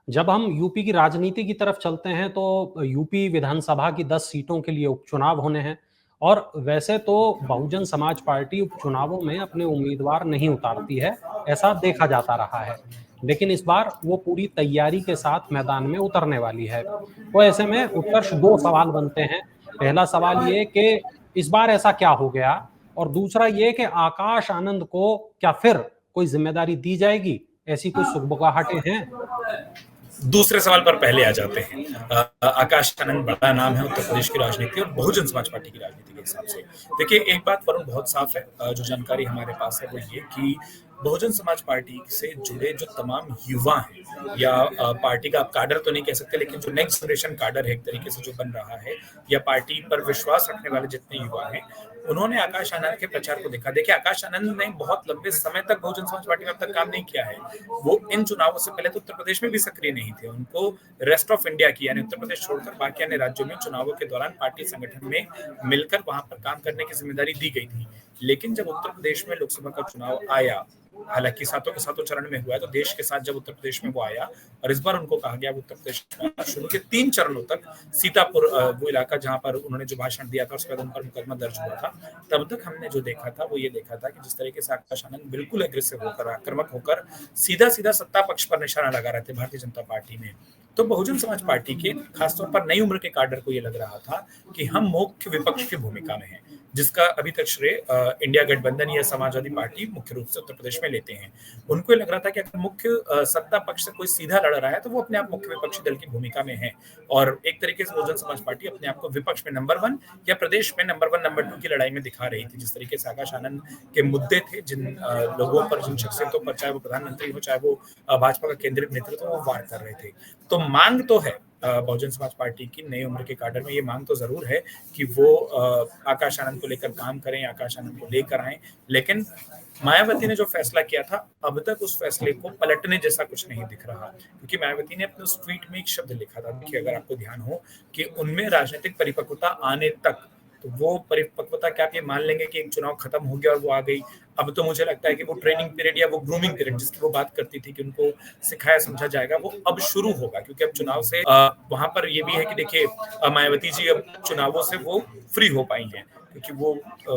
जब हम यूपी की राजनीति की तरफ चलते हैं तो यूपी विधानसभा की 10 सीटों के लिए उपचुनाव होने हैं और वैसे तो बहुजन समाज पार्टी उपचुनावों में अपने उम्मीदवार नहीं उतारती है, ऐसा देखा जाता रहा है। लेकिन इस बार वो पूरी तैयारी के साथ मैदान में उतरने वाली है। तो ऐसे में उत्कर्ष 2 सवाल बनते हैं। पहला सवाल ये कि इस बार ऐसा क्या हो गया? और दूसरा ये कि आकाश आनंद को क्या फिर कोई ज़िम्मेदारी दी जाएगी? ऐसी कोई सुगबुगाहटें हैं? दूसरे सवाल पर पहले आ जाते हैं। आकाश आनंद बड़ा नाम है उत्तर प्रदेश की राजनीति और बहुजन समाज पार्टी की राजनीति के हिसाब से। देखिए, एक बात वरुण बहुत साफ है, जो जानकारी हमारे पास है वो ये कि बहुजन समाज पार्टी से जुड़े जो तमाम युवा हैं या पार्टी का आप काडर तो नहीं कह सकते, लेकिन जो नेक्स्ट जनरेशन काडर है एक तरीके से जो बन रहा है, या पार्टी पर विश्वास रखने वाले जितने युवा हैं, उन्होंने आकाश आनंद के प्रचार को देखा। देखिए, आकाश आनंद ने बहुत लंबे समय तक बहुजन समाज पार्टी में अब तक काम नहीं किया है। वो इन चुनावों से पहले तो उत्तर प्रदेश में भी सक्रिय नहीं थे। उनको रेस्ट ऑफ इंडिया की यानी उत्तर प्रदेश छोड़कर बाकी अन्य राज्यों में चुनावों के दौरान पार्टी संगठन में मिलकर वहां पर काम करने की जिम्मेदारी दी गई थी। लेकिन जब उत्तर प्रदेश में लोकसभा का चुनाव आया, हालांकि सातों के सातों चरण में हुआ है, तो देश के साथ जब उत्तर प्रदेश में वो आया और इस बार उनको कहा गया उत्तर प्रदेश में शुरू के 3 चरणों तक सीतापुर वो इलाका जहां पर उन्होंने जो भाषण दिया था उसके बाद उन पर मुकदमा दर्ज हुआ था, तब तक हमने जो देखा था वो ये देखा था कि जिस तरीके से आकाश आनंद बिल्कुल एग्रेसिव होकर, आक्रामक होकर सीधा सीधा सत्ता पक्ष पर निशाना लगा रहे थे भारतीय जनता पार्टी में। तो बहुजन समाज पार्टी के खासतौर पर नई उम्र के काडर को ये लग रहा था कि हम मुख्य विपक्ष की भूमिका में हैं, जिसका अभी तक श्रेय इंडिया गठबंधन या समाजवादी पार्टी मुख्य रूप से उत्तर प्रदेश में लेते हैं। उनको लग रहा था कि अगर मुख्य सत्ता पक्ष से कोई सीधा लड़ रहा है तो वो अपने आप मुख्य विपक्षी दल की भूमिका में है, और एक तरीके से बहुजन समाज पार्टी अपने आप को विपक्ष में नंबर 1 या प्रदेश में नंबर 1 नंबर 2 की लड़ाई में दिखा रही थी। जिस तरीके से आकाश आनंद के मुद्दे थे, जिन लोगों पर, जिन शख्सियतों पर, चाहे वो प्रधानमंत्री हो चाहे वो भाजपा का केंद्रीय नेतृत्व, वो वार कर रहे थे। तो मांग तो है बहुजन समाज पार्टी की नई उम्र के काडर में, ये मांग तो जरूर है कि वो आकाश आनंद को लेकर काम करें, आकाश आनंद को लेकर आए। लेकिन मायावती ने जो फैसला किया था, अब तक उस फैसले को पलटने जैसा कुछ नहीं दिख रहा, क्योंकि मायावती ने अपने उस ट्वीट में एक शब्द लिखा था, देखिए अगर आपको ध्यान हो, कि उनमें राजनीतिक परिपक्वता आने तक, तो वो परिपक्वता क्या आप ये मान लेंगे कि एक चुनाव खत्म हो गया और वो आ गई? अब तो मुझे लगता है कि वो ट्रेनिंग पीरियड या वो ग्रूमिंग पीरियड जिसकी वो बात करती थी कि उनको सिखाया समझा जाएगा, वो अब शुरू होगा, क्योंकि अब चुनाव से वहां पर ये भी है कि देखिए मायावती जी अब चुनावों से वो फ्री हो पाई हैं, क्योंकि वो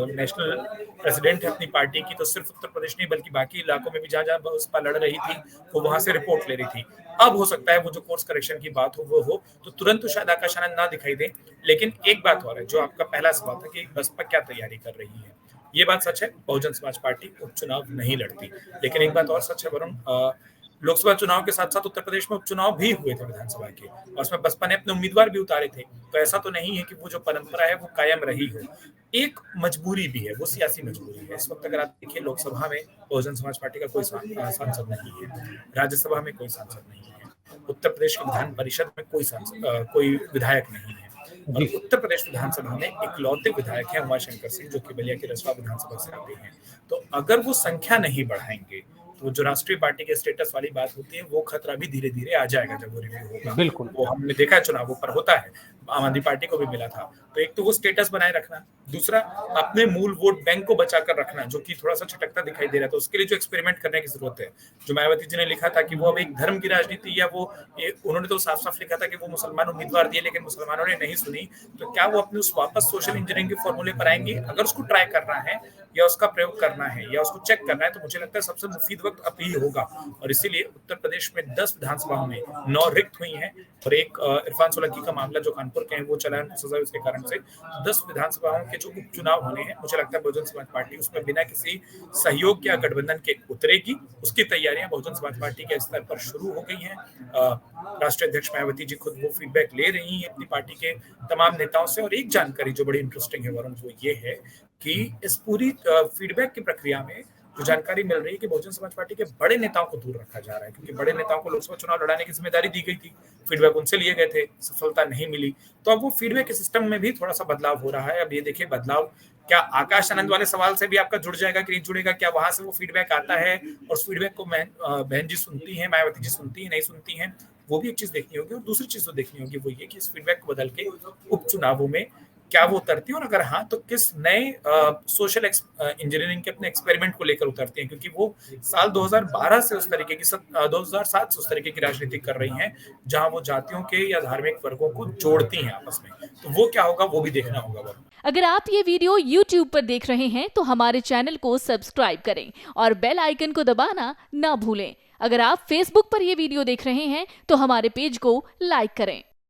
नेशनल प्रेसिडेंट है अपनी पार्टी की, तो सिर्फ उत्तर प्रदेश नहीं बल्कि बाकी इलाकों में भी जहां जहां बसपा लड़ रही थी वो वहां से रिपोर्ट ले रही थी। अब हो सकता है वो जो कोर्स करेक्शन की बात हो वो हो, तो तुरंत तो शायद आकाश आनंद ना दिखाई दे। लेकिन एक बात और है, जो आपका पहला सवाल था कि बसपा क्या तैयारी कर रही है, ये बात सच है, बहुजन समाज पार्टी उपचुनाव नहीं लड़ती। लेकिन एक बात और सच है वरुण, लोकसभा चुनाव के साथ साथ उत्तर प्रदेश में उपचुनाव भी हुए थे विधानसभा के, और उसमें बसपा ने अपने उम्मीदवार भी उतारे थे। तो ऐसा तो नहीं है कि वो जो परंपरा है वो कायम रही हो, एक मजबूरी भी है, वो सियासी मजबूरी है। इस वक्त अगर आप देखिए, लोकसभा में बहुजन समाज पार्टी का कोई सांसद नहीं है, राज्यसभा में कोई सांसद नहीं है, उत्तर प्रदेश के विधान परिषद में कोई विधायक नहीं है, और जी। उत्तर प्रदेश विधानसभा में इकलौते विधायक हैं उमाशंकर सिंह, जो कि बलिया की रसवा विधानसभा से आते हैं। तो अगर वो संख्या नहीं बढ़ाएंगे, तो जो राष्ट्रीय पार्टी के स्टेटस वाली बात होती है, वो खतरा भी धीरे धीरे आ जाएगा जब वो रिव्यू होगा। बिल्कुल। वो हमने देखा है चुनावों पर होता है, आम आदमी पार्टी को भी मिला था। तो एक तो वो स्टेटस बनाए रखना, दूसरा अपने मूल वोट बैंक को बचाकर रखना, जो कि थोड़ा सा छटकता दिखाई दे रहा था। उसके लिए जो एक्सपेरिमेंट करने की जरूरत है, जो मायावती जी ने लिखा था कि वो अब एक धर्म की राजनीति, या वो उन्होंने तो साफ साफ लिखा था कि वो मुसलमान उम्मीदवार दिए लेकिन मुसलमानों ने नहीं सुनी। तो क्या वो अपने उस वापस सोशल इंजीनियरिंग के फॉर्मूले पर आएंगे? अगर उसको ट्राई करना है या उसका प्रयोग करना है या उसको चेक करना है, तो मुझे लगता है सबसे मुफीद वक्त अब ही होगा। और इसीलिए उत्तर प्रदेश में 10 विधानसभाओं में 9 रिक्त हुई हैं, और एक इरफान सोलंकी का मामला जो कानपुर के हैं वो चला है सजा उसके कारण से। 10 विधानसभाओं के जो उपचुनाव होने हैं, मुझे लगता है बहुजन समाज पार्टी उसमें बिना किसी सहयोग या गठबंधन के उतरेगी। उसकी तैयारियां बहुजन समाज पार्टी के स्तर पर शुरू हो गई हैं। राष्ट्रीय अध्यक्ष मायावती जी खुद वो फीडबैक ले रही हैं अपनी पार्टी के तमाम नेताओं से। और एक जानकारी जो बड़ी इंटरेस्टिंग है वरुण, वो ये है कि इस पूरी फीडबैक की प्रक्रिया में जो जानकारी मिल रही है कि बहुजन समाज पार्टी के बड़े नेताओं को दूर रखा जा रहा है, क्योंकि बड़े नेताओं को लोकसभा चुनाव लड़ाने की जिम्मेदारी दी गई थी, फीडबैक उनसे लिए गए थे, सफलता नहीं मिली। तो अब वो फीडबैक के सिस्टम में भी थोड़ा सा बदलाव हो रहा है। अब ये देखिए, बदलाव क्या आकाश आनंद वाले सवाल से भी आपका जुड़ जाएगा कि नहीं जुड़ेगा? क्या वहां से वो फीडबैक आता है और उस फीडबैक को बहन जी सुनती है, मायावती जी सुनती है, नहीं सुनती है? वो भी एक चीज देखनी होगी। और दूसरी चीज तो देखनी होगी वो ये कि इस फीडबैक को बदल के उपचुनावों में क्या वो उतरती है, और अगर हाँ तो किस नए सोशल इंजीनियरिंग के अपने एक्सपेरिमेंट को लेकर उतरती हैं, क्योंकि वो साल 2012 से उस तरीके की 2007 से उस तरीके की राजनीति कर रही हैं जहां वो जातियों के या धार्मिक वर्गों को जोड़ती हैं आपस में। तो वो क्या होगा वो भी देखना होगा। अगर आप ये वीडियो YouTube पर देख रहे हैं तो हमारे चैनल को सब्सक्राइब करें और बेल आइकन को दबाना ना भूलें। अगर आप Facebook पर ये वीडियो देख रहे हैं तो हमारे पेज को लाइक करें।